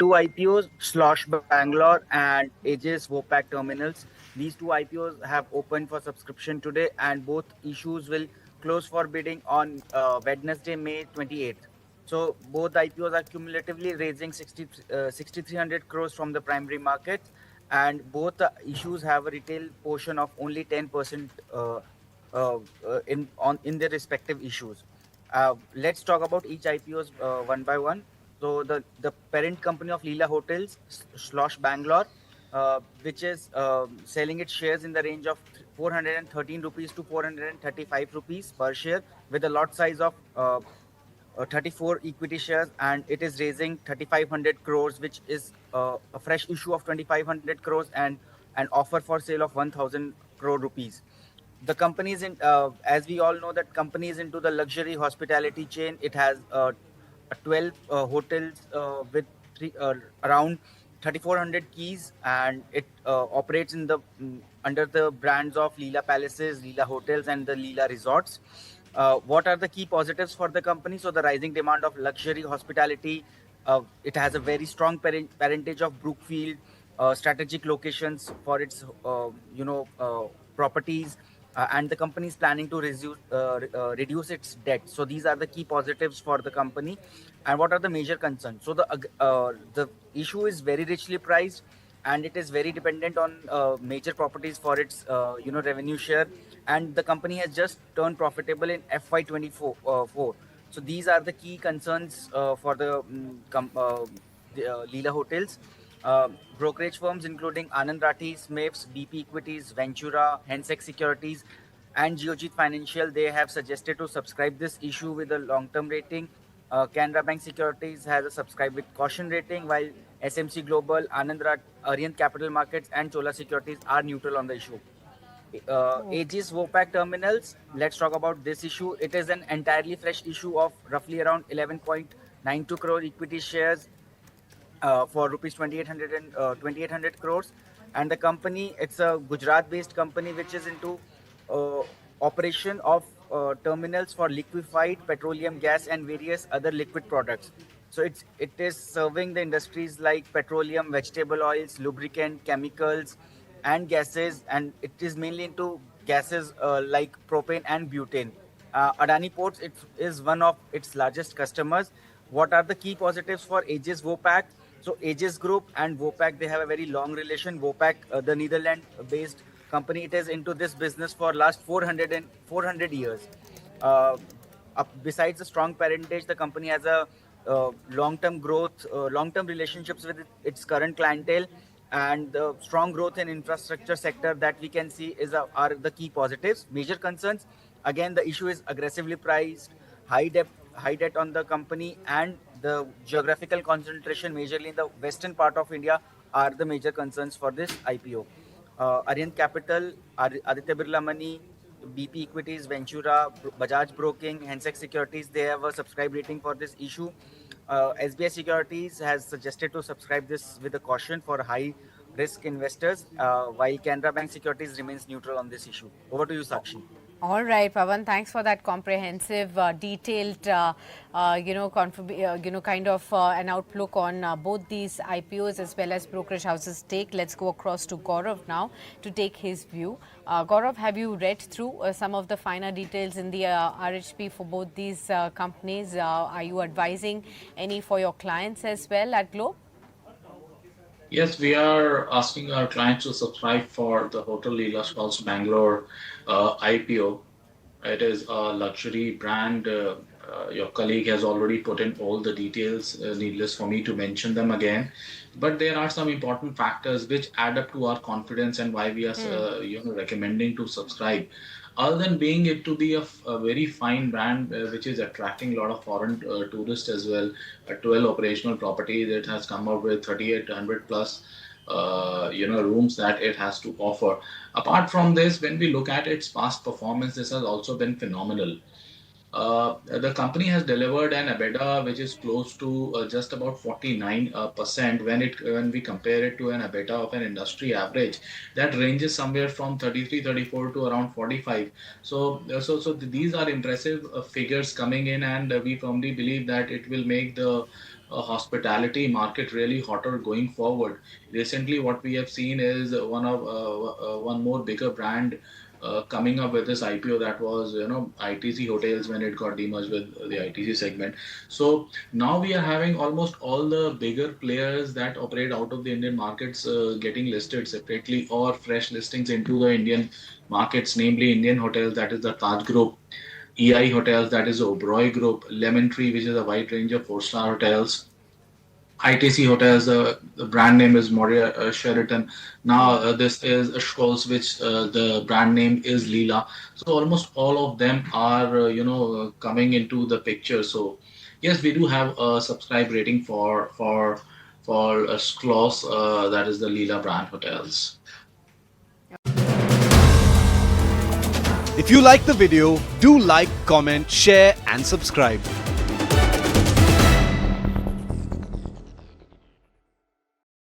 two IPOs, Slosh Bangalore and Aegis Vopac Terminals. These two IPOs have opened for subscription today, and both issues will close for bidding on Wednesday, May 28th. So both IPOs are cumulatively raising 6,300 crores from the primary markets, and both the issues have a retail portion of only 10% in their respective issues. Let's talk about each IPOs one by one. So the parent company of Leela Hotels, Slosh Bangalore, which is selling its shares in the range of 413 rupees to 435 rupees per share, with a lot size of 34 equity shares, and it is raising 3,500 crores, which is a fresh issue of 2,500 crores and an offer for sale of 1,000 crore rupees. The company is in, as we all know, that company is into the luxury hospitality chain. It has 12 hotels with around 3,400 keys, and it operates in the under the brands of Leela Palaces, Leela Hotels, and the Leela Resorts. What are the key positives for the company? So the rising demand of luxury hospitality. It has a very strong parentage of Brookfield, strategic locations for its properties, and the company is planning to reduce its debt. So these are the key positives for the company. And what are the major concerns? So the issue is very richly priced, and it is very dependent on major properties for its revenue share. And the company has just turned profitable in FY24. So these are the key concerns for the Leela Hotels. Brokerage firms including Anand Rathi, Smiths, BP Equities, Ventura, Hensec Securities, and Geojit Financial, they have suggested to subscribe this issue with a long-term rating. Canara Bank Securities has a subscribe with caution rating, while SMC Global, Anand Rathi, Arihant Capital Markets, and Chola Securities are neutral on the issue. Okay. Aegis Vopac Terminals. Let's talk about this issue. It is an entirely fresh issue of roughly around 11.92 crore equity shares for rupees 2,800 crores. And the company, it's a Gujarat based company which is into uh, operation of terminals for liquefied petroleum gas and various other liquid products. So it is serving the industries like petroleum, vegetable oils, lubricant, chemicals, and gases, and it is mainly into gases like propane and butane. Adani Ports, it is one of its largest customers. What are the key positives for Aegis Vopac? So Aegis Group and Vopac, they have a very long relation. Vopac, the Netherlands-based company, it is into this business for last 400 years. Uh, Besides the strong parentage, the company has a long-term growth, long-term relationships with its current clientele, and the strong growth in infrastructure sector that we can see are the key positives. Major concerns, again, the issue is aggressively priced, high debt on the company, and the geographical concentration, majorly in the western part of India, are the major concerns for this IPO. Arihant Capital, Aditya Birla Money, BP Equities, Ventura, Bajaj Broking, Hensec Securities, they have a subscribe rating for this issue. SBI Securities has suggested to subscribe this with a caution for high risk investors, while Canara Bank Securities remains neutral on this issue. Over to you, Sakshi. All right, Pawan, thanks for that comprehensive, detailed, kind of an outlook on both these IPOs as well as brokerage houses take. Let's go across to Gaurav now to take his view. Gaurav, have you read through some of the finer details in the RHP for both these companies? Are you advising any for your clients as well at Globe? Yes, we are asking our clients to subscribe for the Hotel Leela Schloss Bangalore IPO. It is a luxury brand. Your colleague has already put in all the details, needless for me to mention them again. But there are some important factors which add up to our confidence and why we are, recommending to subscribe. Other than being it to be a very fine brand which is attracting a lot of foreign tourists as well. 12 operational properties, it has come up with 3,800 plus rooms that it has to offer. Apart from this, when we look at its past performance, this has also been phenomenal. The company has delivered an EBITDA which is close to just about 49% when we compare it to an EBITDA of an industry average that ranges somewhere from 33, 34 to around 45. So these are impressive figures coming in, and we firmly believe that it will make the hospitality market really hotter going forward. Recently, what we have seen is one more bigger brand coming up with this IPO, that was ITC Hotels when it got demerged with the ITC segment. So now we are having almost all the bigger players that operate out of the Indian markets getting listed separately or fresh listings into the Indian markets, namely Indian Hotels, that is the Taj Group, EI Hotels, that is the Oberoi Group, Lemon Tree, which is a wide range of four-star hotels, ITC Hotels, the brand name is Moria Sheraton. Now this is a Schloss, which the brand name is Leela. So almost all of them are, coming into the picture. So yes, we do have a subscribe rating for a Schloss, that is the Leela brand hotels. If you like the video, do like, comment, share and subscribe.